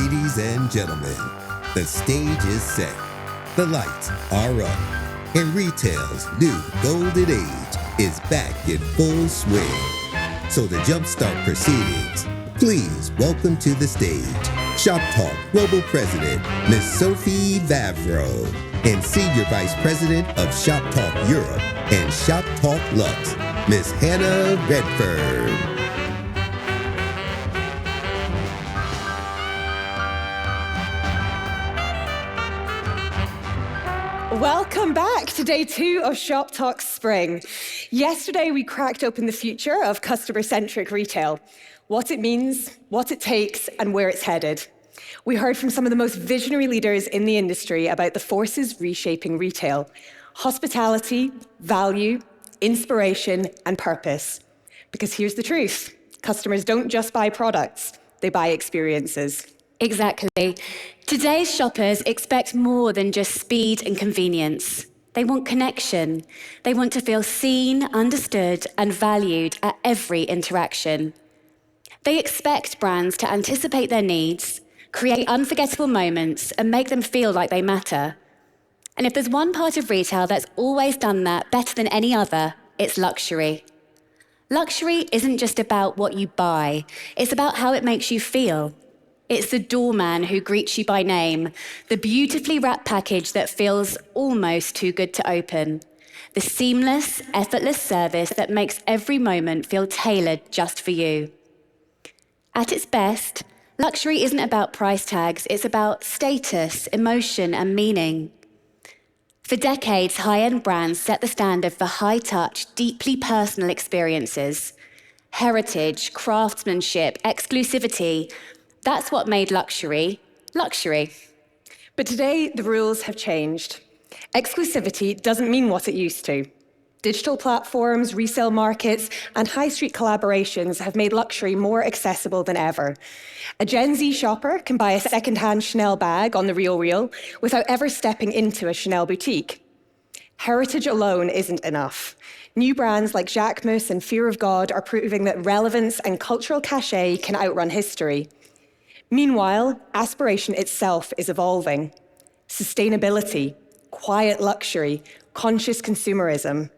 Ladies and gentlemen, the stage is set, the lights are up, and retail's new golden age is back in full swing. So to jumpstart proceedings, please welcome to the stage Shoptalk Global President, Ms. Sophie Vavro, and Senior Vice President of Shoptalk Europe and Shoptalk Lux, Ms. Hannah Redford. Welcome back to day 2 of Shoptalk Spring. Yesterday, we cracked open the future of customer-centric retail, what it means, what it takes, and where it's headed. We heard from some of the most visionary leaders in the industry about the forces reshaping retail: hospitality, value, inspiration, and purpose. Because here's the truth: customers don't just buy products, they buy experiences. Exactly. Today's shoppers expect more than just speed and convenience. They want connection. They want to feel seen, understood, and valued at every interaction. They expect brands to anticipate their needs, create unforgettable moments, and make them feel like they matter. And if there's one part of retail that's always done that better than any other, it's luxury. Luxury isn't just about what you buy, it's about how it makes you feel. It's the doorman who greets you by name, the beautifully wrapped package that feels almost too good to open, the seamless, effortless service that makes every moment feel tailored just for you. At its best, luxury isn't about price tags, it's about status, emotion, and meaning. For decades, high-end brands set the standard for high-touch, deeply personal experiences. Heritage, craftsmanship, exclusivity, that's what made luxury, luxury. But today, the rules have changed. Exclusivity doesn't mean what it used to. Digital platforms, resale markets, and high street collaborations have made luxury more accessible than ever. A Gen Z shopper can buy a second-hand Chanel bag on The RealReal without ever stepping into a Chanel boutique. Heritage alone isn't enough. New brands like Jacquemus and Fear of God are proving that relevance and cultural cachet can outrun history. Meanwhile, aspiration itself is evolving. Sustainability, quiet luxury, conscious consumerism.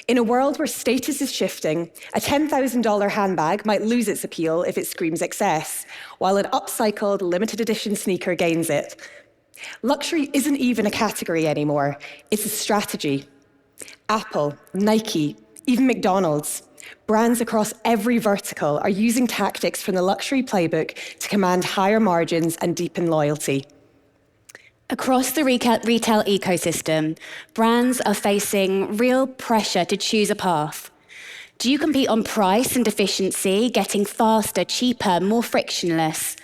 In a world where status is shifting, a $10,000 handbag might lose its appeal if it screams excess, while an upcycled, limited edition sneaker gains it. Luxury isn't even a category anymore, it's a strategy. Apple, Nike, even McDonald's, brands across every vertical are using tactics from the luxury playbook to command higher margins and deepen loyalty. Across the retail ecosystem, brands are facing real pressure to choose a path. Do you compete on price and efficiency, getting faster, cheaper, more frictionless?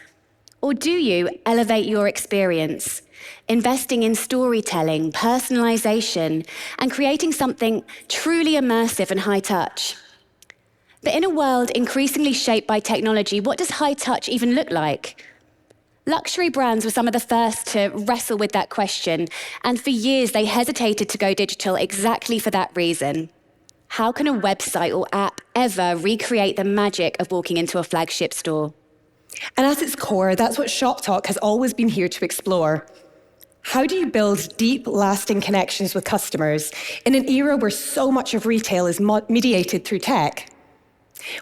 Or do you elevate your experience, investing in storytelling, personalization, and creating something truly immersive and high touch? But in a world increasingly shaped by technology, what does high touch even look like? Luxury brands were some of the first to wrestle with that question, and for years they hesitated to go digital exactly for that reason. How can a website or app ever recreate the magic of walking into a flagship store? And at its core, that's what Shoptalk has always been here to explore. How do you build deep, lasting connections with customers in an era where so much of retail is mediated through tech?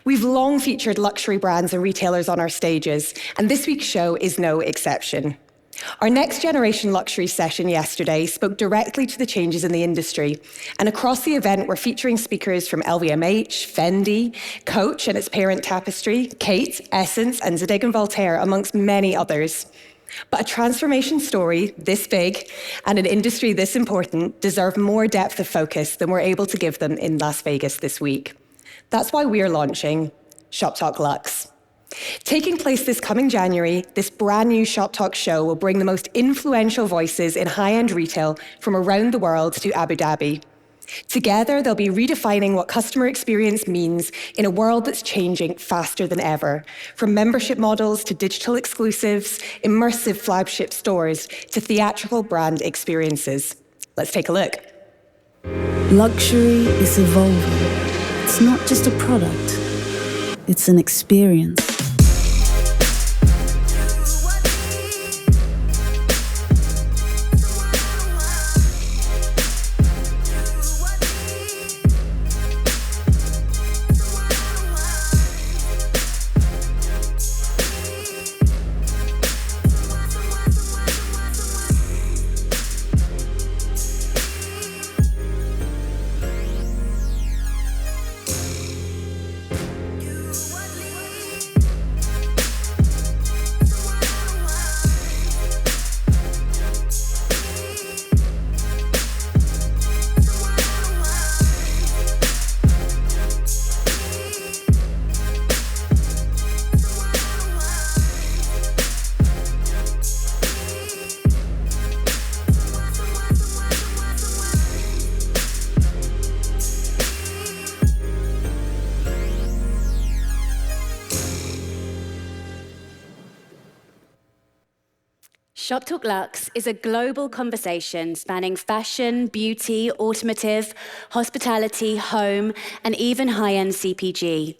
We've long featured luxury brands and retailers on our stages, and this week's show is no exception. Our Next Generation Luxury session yesterday spoke directly to the changes in the industry, and across the event we're featuring speakers from LVMH, Fendi, Coach and its parent Tapestry, Kate, Essence and Zadig & Voltaire, amongst many others. But a transformation story this big and an industry this important deserve more depth of focus than we're able to give them in Las Vegas this week. That's why we're launching Shoptalk Lux. Taking place this coming January, this brand new Shoptalk show will bring the most influential voices in high-end retail from around the world to Abu Dhabi. Together, they'll be redefining what customer experience means in a world that's changing faster than ever, from membership models to digital exclusives, immersive flagship stores to theatrical brand experiences. Let's take a look. Luxury is evolving. It's not just a product, it's an experience. Shoptalk Luxe is a global conversation spanning fashion, beauty, automotive, hospitality, home, and even high-end CPG.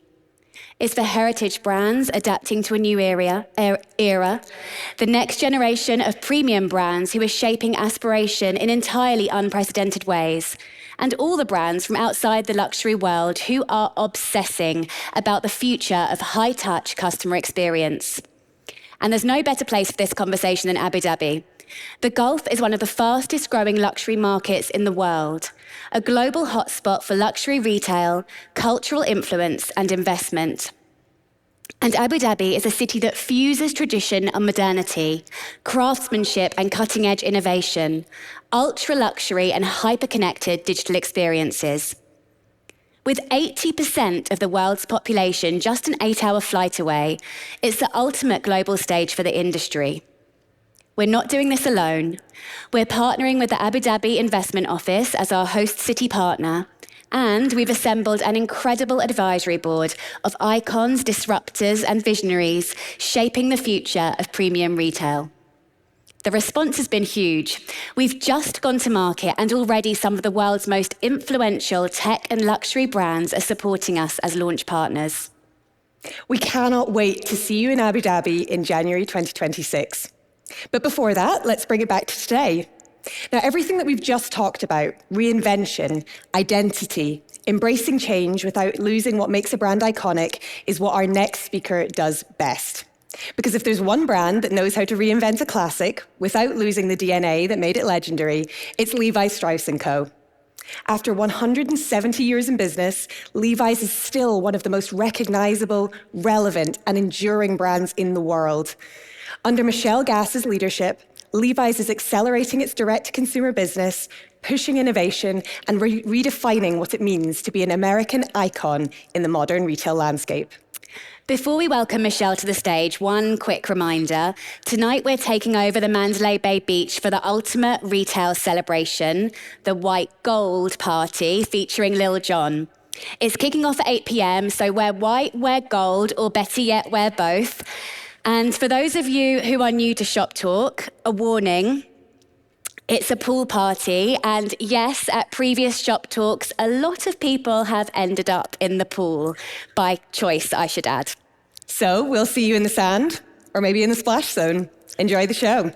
It's for heritage brands adapting to a new era, the next generation of premium brands who are shaping aspiration in entirely unprecedented ways, and all the brands from outside the luxury world who are obsessing about the future of high-touch customer experience. And there's no better place for this conversation than Abu Dhabi. The Gulf is one of the fastest growing luxury markets in the world, a global hotspot for luxury retail, cultural influence, and investment. And Abu Dhabi is a city that fuses tradition and modernity, craftsmanship and cutting-edge innovation, ultra-luxury and hyper-connected digital experiences. With 80% of the world's population just an 8-hour flight away, it's the ultimate global stage for the industry. We're not doing this alone. We're partnering with the Abu Dhabi Investment Office as our host city partner, and we've assembled an incredible advisory board of icons, disruptors, and visionaries shaping the future of premium retail. The response has been huge. We've just gone to market, and already some of the world's most influential tech and luxury brands are supporting us as launch partners. We cannot wait to see you in Abu Dhabi in January 2026. But before that, let's bring it back to today. Now, everything that we've just talked about, reinvention, identity, embracing change without losing what makes a brand iconic, is what our next speaker does best. Because if there's one brand that knows how to reinvent a classic without losing the DNA that made it legendary, it's Levi Strauss & Co. After 170 years in business, Levi's is still one of the most recognizable, relevant, and enduring brands in the world. Under Michelle Gass's leadership, Levi's is accelerating its direct-to-consumer business, pushing innovation, and redefining what it means to be an American icon in the modern retail landscape. Before we welcome Michelle to the stage, one quick reminder. Tonight we're taking over the Mandalay Bay Beach for the ultimate retail celebration, the White Gold Party featuring Lil Jon. It's kicking off at 8 p.m, so wear white, wear gold, or better yet, wear both. And for those of you who are new to Shoptalk, a warning. It's a pool party, and yes, at previous Shoptalks, a lot of people have ended up in the pool. By choice, I should add. So we'll see you in the sand, or maybe in the splash zone. Enjoy the show.